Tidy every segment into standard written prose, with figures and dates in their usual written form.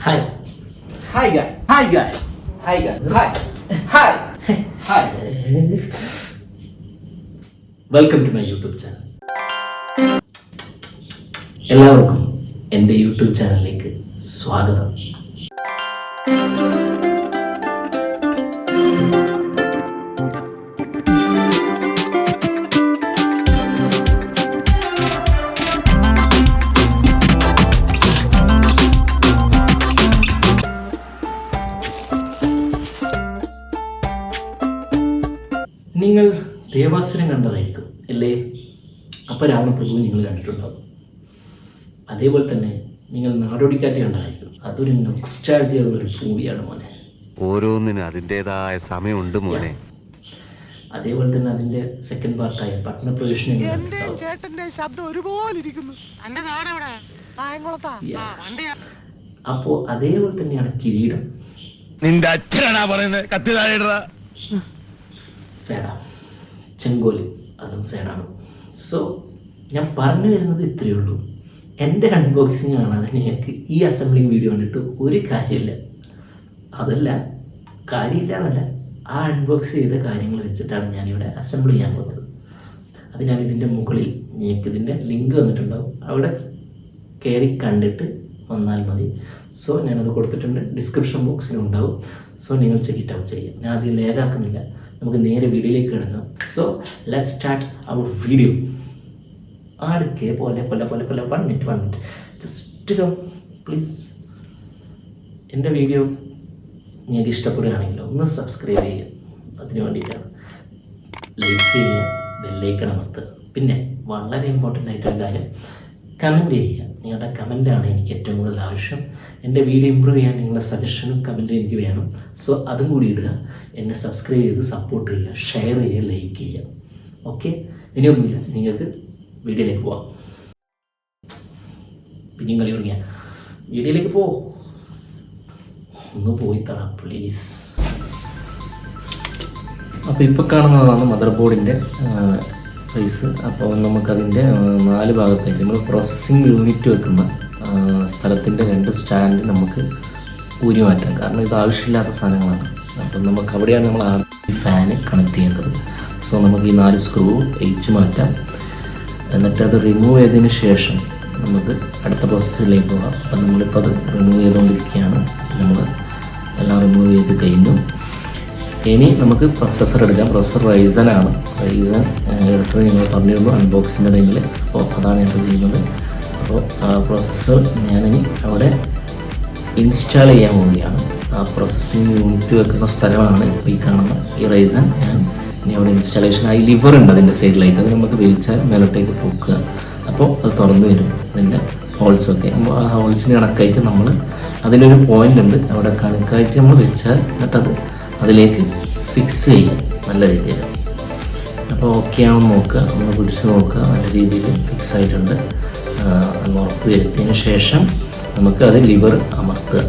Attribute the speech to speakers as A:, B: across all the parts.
A: Hi.
B: Hi guys. Hi guys. Hi guys. Hi. Hi. Hi.
A: Welcome to my YouTube channel. എല്ലാവർക്കും എൻ്റെ YouTube ചാനലിലേക്ക് സ്വാഗതം. നിങ്ങൾ ദേവാസുരം കണ്ടതായിരിക്കും അല്ലേ? അപ്പോൾ രാമപ്രഭു നിങ്ങൾ കണ്ടിട്ടുണ്ടാവും. അതേപോലെ തന്നെ നിങ്ങൾ നാടോടിക്കാറ്റ് കണ്ടതായിരിക്കും. അതൊരു നൊസ്റ്റാൾജിയുള്ളൊരു മൂവിയാണ് മോനെ.
C: ഓരോന്നിനും അതിൻ്റെതായ സമയമുണ്ട് മോനെ.
A: അതേപോലെ തന്നെ അതിൻ്റെ സെക്കൻഡ് പാർട്ടായ പട്ടണപ്രവേശനം അപ്പോൾ അതേപോലെ തന്നെയാണ് കിരീടം.
C: നിന്റെ അച്ഛനാ പറയുന്നത്, കത്തി താഴെയിടറാ.
A: സേഡാ ചെങ്കോല് അതും സേഡാണ്. സോ ഞാൻ പറഞ്ഞു വരുന്നത് ഇത്രയേ ഉള്ളൂ. എൻ്റെ അൺബോക്സിങ് കാണാതെ നിങ്ങൾക്ക് ഈ അസംബ്ലിങ് വീഡിയോ കണ്ടിട്ട് ഒരു കാര്യമില്ല. അതല്ല, കാര്യമില്ല എന്നല്ല, ആ അൺബോക്സ് ചെയ്ത കാര്യങ്ങൾ വെച്ചിട്ടാണ് ഞാനിവിടെ അസംബിൾ ചെയ്യാൻ പോകുന്നത്. അത് ഞാൻ ഇതിൻ്റെ മുകളിൽ നിങ്ങൾക്ക് ഇതിൻ്റെ ലിങ്ക് വന്നിട്ടുണ്ടാവും, അവിടെ കയറി കണ്ടിട്ട് വന്നാൽ മതി. സോ ഞാനത് കൊടുത്തിട്ടുണ്ട്, ഡിസ്ക്രിപ്ഷൻ ബോക്സിലും ഉണ്ടാവും. സോ നിങ്ങൾ ചെക്ക് ഇറ്റ് ഔട്ട് ചെയ്യുക. ഞാൻ അതിൽ ലേഖാക്കുന്നില്ല, നമുക്ക് നേരെ വീഡിയോയിലേക്ക് കിടക്കാം. So let's start our video. ആടൊക്കെ പോലെ 1 മിനിറ്റ് ജസ്റ്റ് കം പ്ലീസ്. എൻ്റെ വീഡിയോ നിങ്ങൾക്ക് ഇഷ്ടപ്പെടുകയാണെങ്കിൽ ഒന്ന് സബ്സ്ക്രൈബ് ചെയ്യുക, അതിന് വേണ്ടിയിട്ടാണ്. ലൈക്ക് ചെയ്യുക, ബെല്ലൈക്കൺ അമർത്തുക. പിന്നെ വളരെ ഇമ്പോർട്ടൻ്റ് ആയിട്ടൊരു കാര്യം, കമൻറ്റ് ചെയ്യുക. നിങ്ങളുടെ കമൻറ്റാണ് എനിക്ക് ഏറ്റവും കൂടുതൽ ആവശ്യം. എൻ്റെ വീഡിയോ ഇമ്പ്രൂവ് ചെയ്യാൻ നിങ്ങളുടെ സജഷനും കമൻറ്റും എനിക്ക് വേണം. സോ അതും കൂടി ഇടുക. എന്നെ സബ്സ്ക്രൈബ് ചെയ്ത് സപ്പോർട്ട് ചെയ്യുക, ഷെയർ ചെയ്യുക, ലൈക്ക് ചെയ്യുക. ഓക്കെ, ഇനിയൊന്നുമില്ല, നിങ്ങൾക്ക് വീഡിയോയിലേക്ക് പോവാം. പിന്നെയും കളി തുടങ്ങിയ വീഡിയോയിലേക്ക് ഒന്ന് പോയി തരാം പ്ലീസ്. അപ്പോൾ ഇപ്പോൾ കാണുന്നതാണ് മദർ ബോർഡിൻ്റെ പ്രൈസ്. അപ്പോൾ നമുക്കതിൻ്റെ 4 ഭാഗത്തായിട്ട് നമ്മൾ പ്രോസസ്സിങ് യൂണിറ്റ് വെക്കുന്ന സ്ഥലത്തിൻ്റെ 2 സ്റ്റാൻഡ് നമുക്ക് ഊരി മാറ്റാം. കാരണം ഇത് ആവശ്യമില്ലാത്ത സാധനങ്ങളാണ്. അപ്പം നമുക്ക് അവിടെയാണ് നമ്മൾ ആ ഫാന് കണക്ട് ചെയ്യേണ്ടത്. സോ നമുക്ക് ഈ 4 സ്ക്രൂ അഴിച്ച് മാറ്റാം. എന്നിട്ട് അത് റിമൂവ് ചെയ്തതിന് ശേഷം നമുക്ക് അടുത്ത പ്രോസസ്സിലേക്ക് പോകാം. അപ്പം നമ്മളിപ്പോൾ അത് റിമൂവ് ചെയ്തുകൊണ്ടിരിക്കുകയാണ്. നമ്മൾ എല്ലാം റിമൂവ് ചെയ്ത് കഴിഞ്ഞു. ഇനി നമുക്ക് പ്രൊസസ്സർ എടുക്കാം. പ്രൊസസ്സർ റൈസൺ എടുത്തത് ഞങ്ങൾ പറഞ്ഞിരുന്നു അൺബോക്സിൻ്റെ ടൈമിൽ. അപ്പോൾ അതാണ് ഞങ്ങൾ ചെയ്യുന്നത്. അപ്പോൾ പ്രോസസ്സർ ഞാനിനി അവിടെ ഇൻസ്റ്റാൾ ചെയ്യാൻ പോവുകയാണ്. ആ പ്രോസസ്സിങ് യൂണിറ്റ് വെക്കുന്ന സ്ഥലമാണ് ഇപ്പോൾ ഈ കാണുന്ന ഈ റൈസൺ. ഞാൻ ഇനി അവിടെ ഇൻസ്റ്റാളേഷൻ ആയി ലിവർ ഉണ്ട് അതിൻ്റെ സൈഡിലായിട്ട്. അത് നമുക്ക് വലിച്ചാൽ മേലോട്ടേക്ക് പോക്കുക. അപ്പോൾ അത് തുറന്നു വരും അതിൻ്റെ ഹോൾസൊക്കെ. ആ ഹോൾസിന് കണക്കായിട്ട് നമ്മൾ അതിലൊരു പോയിൻ്റ് ഉണ്ട്, അവിടെ കണക്കായിട്ട് നമ്മൾ വെച്ചാൽ എന്നിട്ടത് അതിലേക്ക് ഫിക്സ് ചെയ്യാം നല്ല രീതിയിൽ. അപ്പോൾ ഓക്കെ ആണെന്ന് നോക്കുക, ഒന്ന് പിടിച്ച് നോക്കുക. നല്ല രീതിയിൽ ഫിക്സ് ആയിട്ടുണ്ട്. ഒന്ന് ഉറപ്പ് വരുത്തിയതിന് ശേഷം നമുക്ക് അത് ലിവർ അമർത്തുക.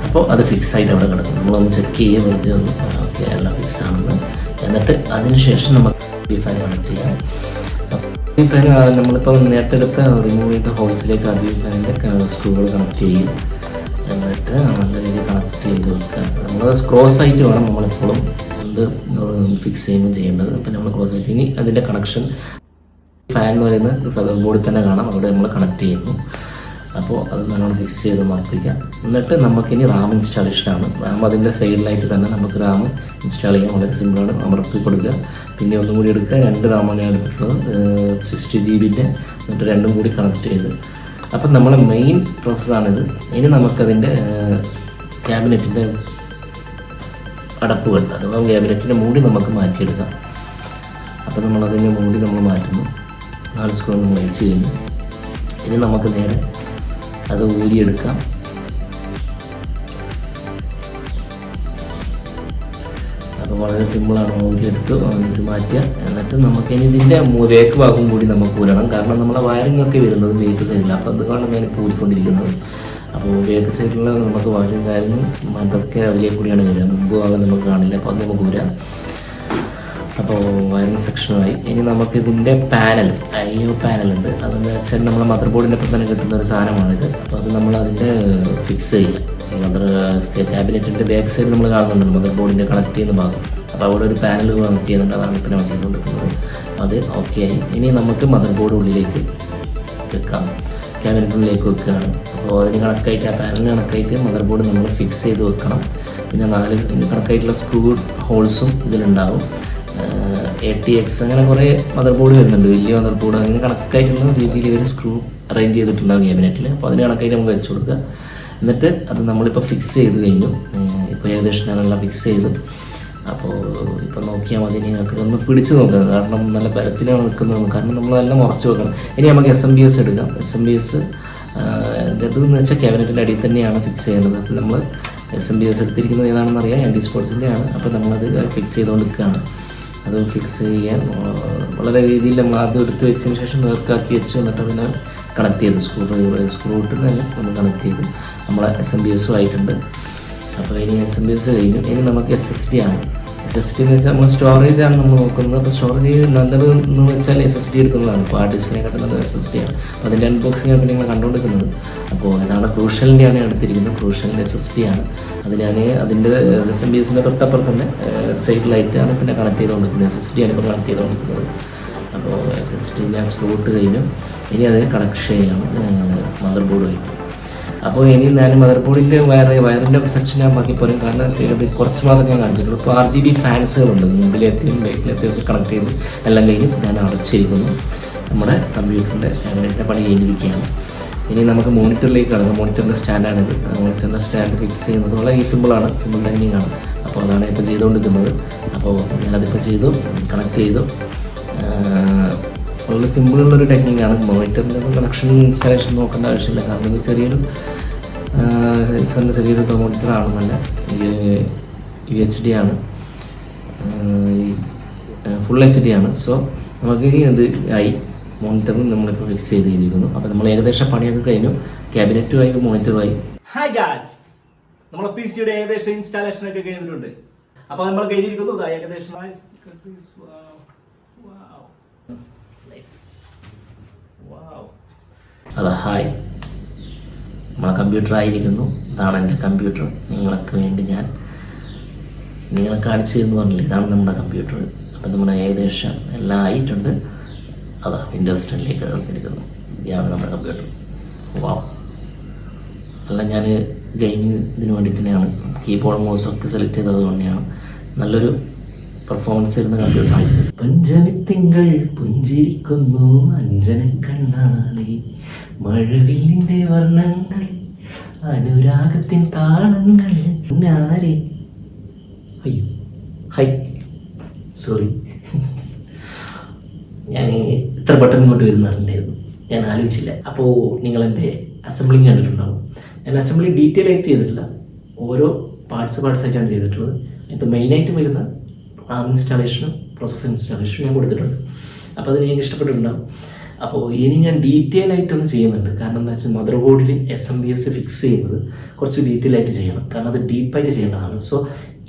A: അപ്പോൾ അത് ഫിക്സ് ആയിട്ട് അവിടെ കിടക്കും. നമ്മളൊന്ന് ചെക്ക് ചെയ്യുക, വെറുതെ ഒന്ന് ഓക്കെ എല്ലാം ഫിക്സ് ആണെന്ന്. എന്നിട്ട് അതിന് ശേഷം നമുക്ക് ഈ ഫാൻ കണക്ട് ചെയ്യാം. ഈ ഫാൻ നമ്മളിപ്പോൾ നേരത്തെ എടുത്ത റിമൂവ് ചെയ്ത ഹോൾസിലേക്ക് ആദ്യം ഫാനിൻ്റെ സ്ക്രൂകൾ കണക്ട് ചെയ്യും. എന്നിട്ട് നല്ല രീതിയിൽ കണക്ട് ചെയ്ത് വെക്കുക. നമ്മൾ ക്രോസ് ആയിട്ട് വേണം നമ്മളെപ്പോഴും എന്ത് ഫിക്സ് ചെയ്യുമ്പോൾ ചെയ്യേണ്ടത്. അപ്പം നമ്മൾ ക്രോസ് ആയിട്ട് ഇനി അതിൻ്റെ കണക്ഷൻ ഫാൻ എന്ന് പറയുന്നത് സദർ ബോർഡിൽ തന്നെ കാണാം, അവിടെ നമ്മൾ കണക്ട് ചെയ്യുന്നു. അപ്പോൾ അത് നല്ലോണം ഫിക്സ് ചെയ്ത് ഉറപ്പിക്കാം. എന്നിട്ട് നമുക്കിനി റാം ഇൻസ്റ്റാളേഷനാണ്. റാം അതിൻ്റെ സൈഡിലായിട്ട് തന്നെ നമുക്ക് റാം ഇൻസ്റ്റാൾ ചെയ്യാം. വളരെ സിമ്പിളാണ്. അമർത്തി കൊടുക്കുക. പിന്നെ ഒന്നും കൂടി എടുക്കുക. 2 റാമാണ് ഞാൻ എടുത്തിട്ടുള്ളത്, 60 GB. എന്നിട്ട് 2ഉം കൂടി കണക്ട് ചെയ്ത്. അപ്പം നമ്മളെ മെയിൻ പ്രോസസ്സാണിത്. ഇനി നമുക്കതിൻ്റെ ക്യാബിനറ്റിൻ്റെ അടപ്പുകൾ അഥവാ ക്യാബിനറ്റിൻ്റെ മൂടി നമുക്ക് മാറ്റിയെടുക്കാം. അപ്പോൾ നമ്മളതിൻ്റെ മൂടി നമ്മൾ മാറ്റുന്നു. 4 സ്ക്രൂ നമ്മൾ അഴിച്ച് കഴിഞ്ഞു. ഇനി നമുക്ക് നേരെ അത് ഊരിയെടുക്കാം. അപ്പോൾ വളരെ സിമ്പിളാണ്. ഊരിയെടുത്ത് വന്നിട്ട് മാറ്റുക. എന്നിട്ട് നമുക്കിനി ഇതിൻ്റെ ബേക്ക് ഭാഗം കൂടി നമുക്ക് ഊരണം. കാരണം നമ്മളെ വയറിംഗ് ഒക്കെ വരുന്നത് ബേക്ക് സൈഡിലാണ്. അപ്പോൾ അതുകൊണ്ടാണ് ഞാൻ ഊരിക്കൊണ്ടിരിക്കുന്നത്. അപ്പോൾ ബേക്ക് സൈഡിൽ നമുക്ക് വയറിംഗ് കാര്യങ്ങളും അതൊക്കെ അതിലേക്ക് കൂടിയാണ് വരിക. മുമ്പ് ഭാഗം നമുക്ക് കാണില്ല. അപ്പോൾ അത് നമുക്ക് ഊരാം. അപ്പോൾ വയറിംഗ് സെക്ഷനുമായി. ഇനി നമുക്ക് ഇതിൻ്റെ പാനൽ, IO പാനലുണ്ട്. അതെന്ന് വെച്ചാൽ നമ്മുടെ മദർ ബോർഡിൻ്റെ ഒപ്പം തന്നെ കിട്ടുന്ന ഒരു സാധനമാണിത്. അപ്പോൾ അത് നമ്മൾ അതിൻ്റെ ഫിക്സ് ചെയ്യുക. മദർ ക്യാബിനറ്റിൻ്റെ ബാക്ക് സൈഡ് നമ്മൾ കാണുന്നുണ്ട് മദർ ബോർഡിൻ്റെ കണക്ട് ചെയ്യുന്ന ഭാഗം. അപ്പോൾ അവിടെ ഒരു പാനൽ കണക്ട് ചെയ്യുന്നുണ്ട്. അതാണ് ഇപ്പോൾ നമ്മൾ ചെയ്തുകൊണ്ടിരിക്കുന്നത്. അത് ഓക്കെ ആയി. ഇനി നമുക്ക് മദർ ബോർഡ് ഉള്ളിലേക്ക് വെക്കാം, ക്യാബിനറ്റിനുള്ളിലേക്ക് വെക്കുകയാണ്. അപ്പോൾ അതിന് കണക്കായിട്ട്, ആ പാനലിന് കണക്കായിട്ട് മദർ ബോർഡ് നമ്മൾ ഫിക്സ് ചെയ്ത് വെക്കണം. പിന്നെ 4 കണക്കായിട്ടുള്ള സ്ക്രൂ ഹോൾസും ഇതിലുണ്ടാവും. ATX അങ്ങനെ കുറേ മദർ ബോർഡ് വരുന്നുണ്ട്, വലിയ മദർ ബോർഡ്. അങ്ങനെ കണക്കായിട്ടുള്ള രീതിയിൽ ഇവർ സ്ക്രൂ അറേഞ്ച് ചെയ്തിട്ടുണ്ടാകും ക്യാബിനറ്റിൽ. അപ്പോൾ അതിന് കണക്കായിട്ട് നമുക്ക് വെച്ച് കൊടുക്കുക. എന്നിട്ട് അത് നമ്മളിപ്പോൾ ഫിക്സ് ചെയ്ത് കഴിഞ്ഞു. ഇപ്പോൾ ഏകദേശം ഞാനെല്ലാം ഫിക്സ് ചെയ്തു. അപ്പോൾ ഇപ്പോൾ നോക്കിയാൽ മതി, നിങ്ങൾക്ക് ഒന്ന് പിടിച്ച് നോക്കുക. കാരണം നല്ല ബലത്തിലാണ് നിൽക്കുന്നത്. കാരണം നമ്മളെല്ലാം ഉറച്ച് വെക്കണം. ഇനി നമുക്ക് SMBS എടുക്കാം. SMBS ഇതെന്ന് വെച്ചാൽ ക്യാബിനറ്റിൻ്റെ അടിയിൽ തന്നെയാണ് ഫിക്സ് ചെയ്യേണ്ടത്. അപ്പോൾ നമ്മൾ SMBS എടുത്തിരിക്കുന്നത് ഏതാണെന്ന് അറിയാം, ND സ്പോർട്സിൻ്റെ ആണ്. അപ്പോൾ നമ്മളത് ഫിക്സ് ചെയ്തുകൊണ്ട് നിൽക്കുകയാണ്. അത് ഫിക്സ് ചെയ്യാൻ വളരെ രീതിയിൽ നമ്മൾ ആദ്യം എടുത്ത് വെച്ചതിന് ശേഷം നേർക്കാക്കി വെച്ച് എന്നിട്ട് അതിനെ കണക്ട് ചെയ്തു. സ്ക്രൂ ഇട്ട് തന്നെ നമ്മൾ കണക്ട് ചെയ്തു. നമ്മളെ SMBS ആയിട്ടുണ്ട്. അപ്പോൾ ഇനി SMBS കഴിഞ്ഞു. ഇനി നമുക്ക് SSD ആണ്. SSD എന്ന് വെച്ചാൽ നമ്മൾ സ്റ്റോറേജ് ആണ് നമ്മൾ നോക്കുന്നത്. അപ്പോൾ സ്റ്റോറേജ് നല്ലതെന്ന് വെച്ചാൽ SSD എടുക്കുന്നതാണ്. അപ്പോൾ ആ ഡിസ്കിനെക്കാട്ടും നല്ലത് SSD ആണ്. അപ്പോൾ അതിൻ്റെ അൺബോക്സിംഗ് ആണ് നിങ്ങൾ കണ്ടുകൊണ്ടിരിക്കുന്നത്. അപ്പോൾ ഇതാണ് ക്രൂഷ്യലിൻ്റെയാണ് എടുത്തിരിക്കുന്നത്. ക്രൂഷ്യലിൻ്റെ SSD ആണ്. അത് ഞാൻ അതിൻ്റെ SMBSൻ്റെ തൊട്ടപ്പുറത്ത് തന്നെ സൈഡിലായിട്ടാണ് പിന്നെ കണക്ട് ചെയ്തുകൊണ്ടിരിക്കുന്നത്. SSD ആണ് ഇപ്പോൾ കണക്ട് ചെയ്തുകൊണ്ടിരിക്കുന്നത്. അപ്പോൾ SSD ഞാൻ സ്ക്രൂ ഇട്ട് കഴിഞ്ഞു. ഇനി അതിന് കണക്ഷൻ ചെയ്യണം മദർ ബോർഡുമായിട്ട്. അപ്പോൾ ഇനി ഞാൻ മദർ ബോർഡിൻ്റെ വയറിൻ്റെ സെക്ഷൻ ഞാൻ ബാക്കി പോലും, കാരണം ഇത് കുറച്ച് മാത്രം ഞാൻ കാണിച്ചിട്ടുള്ളൂ. ഇപ്പോൾ RGB ഫാൻസുകളുണ്ട്, മുമ്പിലെത്തിയും ബേക്കിലെത്തിയും ഒക്കെ കണക്ട് ചെയ്ത് എല്ലാം കഴിഞ്ഞ് ഞാൻ അടച്ചിരിക്കുന്നു. നമ്മുടെ കമ്പ്യൂട്ടറിൻ്റെ ക്യാബിനറ്റിൻ്റെ പണി കഴിഞ്ഞിരിക്കുകയാണ്. ഇനി നമുക്ക് മോണിറ്ററിലേക്ക് കടക്കാം. മോണിറ്ററിൻ്റെ സ്റ്റാൻഡാണിത്. മോണിറ്ററിൻ്റെ സ്റ്റാൻഡ് ഫിക്സ് ചെയ്യുന്നത് വളരെ സിമ്പിളാണ്, സിമ്പിൾ ടൈമിംഗ് ആണ്. അപ്പോൾ അതാണ് ഇപ്പോൾ ചെയ്തുകൊണ്ടിരിക്കുന്നത്. അപ്പോൾ ഞാനതിപ്പോൾ ചെയ്തു, കണക്ട് ചെയ്തു. വളരെ സിമ്പിളുള്ളൊരു ടെക്നിക്കാണ്. മോണിറ്ററിൻ്റെ കണക്ഷൻ ഇൻസ്റ്റാളേഷൻ നോക്കേണ്ട ആവശ്യമില്ല. കാരണം ഇത് ചെറിയൊരു മോണിറ്ററാണ്. നല്ല UHD ആണ്, ഫുൾ HD ആണ്. സോ നമുക്കിനി അത് ആയി. മോണിറ്ററിന് നമ്മളിപ്പോൾ ഫിക്സ് ചെയ്തിരിക്കുന്നു. അപ്പോൾ നമ്മൾ ഏകദേശം പണിയൊക്കെ കഴിഞ്ഞു. ക്യാബിനറ്റുമായി മോണിറ്ററുമായി.
B: ഹായ് ഗായ്സ്, നമ്മളെ PCയുടെ ഏകദേശം ഇൻസ്റ്റാളേഷൻ ഒക്കെ കഴിഞ്ഞിട്ടുണ്ട്. അപ്പോൾ നമ്മൾ കഴിഞ്ഞിരിക്കുന്നു ഏകദേശം.
A: അതാ ഹായ്, നമ്മളെ കമ്പ്യൂട്ടർ ആയിരിക്കുന്നു. ഇതാണ് എൻ്റെ കമ്പ്യൂട്ടർ. നിങ്ങൾക്ക് വേണ്ടി ഞാൻ നിങ്ങളെ കാണിച്ചു എന്ന് പറഞ്ഞില്ല, ഇതാണ് നമ്മുടെ കമ്പ്യൂട്ടർ. അപ്പം നമ്മുടെ ഏകദേശം എല്ലാം ആയിട്ടുണ്ട്. അതാ വിൻഡോസ് 10ലേക്ക് ഇറങ്ങിയിരിക്കുന്നു. ഇതാണ് നമ്മുടെ കമ്പ്യൂട്ടർ. വാവ്, അല്ല ഞാൻ ഗെയിമിങ്ങിന് വേണ്ടിയിട്ട് തന്നെയാണ് കീബോർഡ് മൗസൊക്കെ സെലക്ട് ചെയ്തത് കൊണ്ടാണ്. നല്ലൊരു പെർഫോമൻസ് ഇരുന്ന കമ്പ്യൂട്ടറാണ്. പഞ്ചമിത്തിങ്കൾ പുഞ്ചിരിക്കുന്നു അഞ്ജന കണ്ണാളി, മഴവില്ലിൻ്റെ വർണ്ണങ്ങൾ, അനുരാഗത്തിൻ താളങ്ങൾ. നാരി അയ്യോ ഹൈ സോറി, ഞാൻ ഇത്ര പെട്ടെന്ന് ഇങ്ങോട്ട് വരുന്നുണ്ടായിരുന്നു, ഞാൻ ആലോചിച്ചില്ല. അപ്പോൾ നിങ്ങൾ എൻ്റെ അസംബ്ലിങ് കണ്ടിട്ടുണ്ടാവും. ഞാൻ അസംബ്ലി ഡീറ്റെയിൽ ആയിട്ട് ചെയ്തിട്ടില്ല, ഓരോ പാർട്സ് ആയിട്ടാണ് ചെയ്തിട്ടുള്ളത്. ഇപ്പോൾ മെയിനായിട്ട് വരുന്ന ഇൻസ്റ്റാളേഷനും പ്രോസസ്സ് ഇൻസ്റ്റാളേഷനും ഞാൻ കൊടുത്തിട്ടുണ്ട്. അപ്പോൾ അത് എനിക്ക് ഇഷ്ടപ്പെട്ടിട്ടുണ്ടാകും. അപ്പോൾ ഇനി ഞാൻ ഡീറ്റെയിൽ ആയിട്ടൊന്നും ചെയ്യുന്നുണ്ട്. കാരണം എന്താ വെച്ചാൽ മദർ ബോർഡിൽ SMBS ഫിക്സ് ചെയ്യുന്നത് കുറച്ച് ഡീറ്റെയിൽ ആയിട്ട് ചെയ്യണം. കാരണം അത് ഡീപ്പായിട്ട് ചെയ്യേണ്ടതാണ്. സോ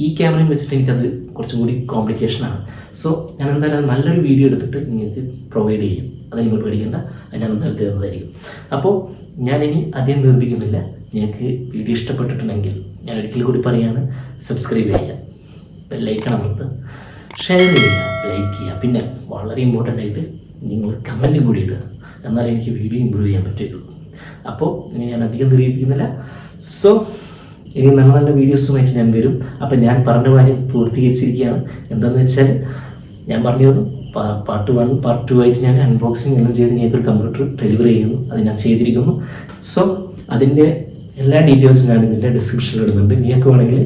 A: ഈ ക്യാമറയും വെച്ചിട്ട് എനിക്കത് കുറച്ചും കൂടി കോംപ്ലിക്കേഷനാണ്. സോ ഞാൻ എന്തായാലും നല്ലൊരു വീഡിയോ എടുത്തിട്ട് നിങ്ങൾക്ക് പ്രൊവൈഡ് ചെയ്യും. അത് നിങ്ങൾ പേടിക്കേണ്ട, അത് ഞാൻ എന്തായാലും തരുന്നതായിരിക്കും. അപ്പോൾ ഞാനിനി അധികം നിർമ്മിക്കുന്നില്ല. നിങ്ങൾക്ക് വീഡിയോ ഇഷ്ടപ്പെട്ടിട്ടുണ്ടെങ്കിൽ ഞാൻ ഒരിക്കൽ കൂടി പറയുകയാണ്, സബ്സ്ക്രൈബ് ചെയ്യുക, ബെല്ലൈക്കൺ അമർത്തുക, ഷെയർ ചെയ്യുക, ലൈക്ക് ചെയ്യുക. പിന്നെ വളരെ ഇമ്പോർട്ടൻ്റ് ആയിട്ട് നിങ്ങൾ കമൻറ്റും കൂടി ഇടുക. എന്നാലും എനിക്ക് വീഡിയോ ഇമ്പ്രൂവ് ചെയ്യാൻ പറ്റുള്ളൂ. അപ്പോൾ ഇനി ഞാൻ അധികം ദീർഘിപ്പിക്കുന്നില്ല. സോ ഇനി നല്ല നല്ല വീഡിയോസുമായിട്ട് ഞാൻ വരും. അപ്പം ഞാൻ പറഞ്ഞ കാര്യം പൂർത്തീകരിച്ചിരിക്കുകയാണ്. എന്താണെന്ന് വെച്ചാൽ ഞാൻ പറഞ്ഞു പാർട്ട് 1 പാർട്ട് 2 ആയിട്ട് ഞാൻ അൺബോക്സിങ് എല്ലാം ചെയ്ത് എനിക്കൊരു കമ്പ്യൂട്ടർ ഡെലിവറി ചെയ്യുന്നു. അത് ഞാൻ ചെയ്തിരിക്കുന്നു. സോ അതിൻ്റെ എല്ലാ ഡീറ്റെയിൽസും ഞാൻ ഇതിൻ്റെ ഡിസ്ക്രിപ്ഷനിൽ ഇടുന്നുണ്ട്. നിങ്ങൾക്ക് വേണമെങ്കിൽ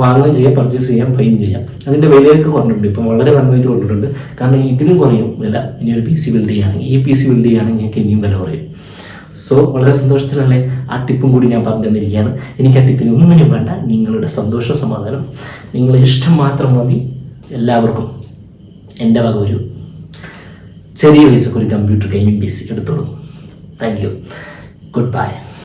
A: വാങ്ങുകയും ചെയ്യാം, പർച്ചേസ് ചെയ്യാം, ബൈയും ചെയ്യാം. അതിൻ്റെ വിലയൊക്കെ കുറഞ്ഞിട്ടുണ്ട്. ഇപ്പം വളരെ നന്നായിട്ട് കൊണ്ടിട്ടുണ്ട്. കാരണം ഇതിനും കുറയും വില. ഇനി ഒരു PC ബിൽഡ് ചെയ്യുകയാണെങ്കിൽ, ഈ PC ബിൽഡ് ചെയ്യുകയാണെങ്കിൽ നിങ്ങൾക്ക് ഇനിയും വില കുറയും. സോ വളരെ സന്തോഷത്തിലല്ലേ. ആ ടിപ്പും കൂടി ഞാൻ പറഞ്ഞു തന്നിരിക്കുകയാണ്. എനിക്ക് ആ ടിപ്പിന് ഒന്നിനും വേണ്ട, നിങ്ങളുടെ സന്തോഷ സമാധാനം, നിങ്ങളുടെ ഇഷ്ടം മാത്രം മതി. എല്ലാവർക്കും എൻ്റെ വക ഒരു ചെറിയ പൈസക്ക് ഒരു കമ്പ്യൂട്ടർ ഗെയിമിംഗ് PC എടുത്തോളൂ. Thank you. Good bye.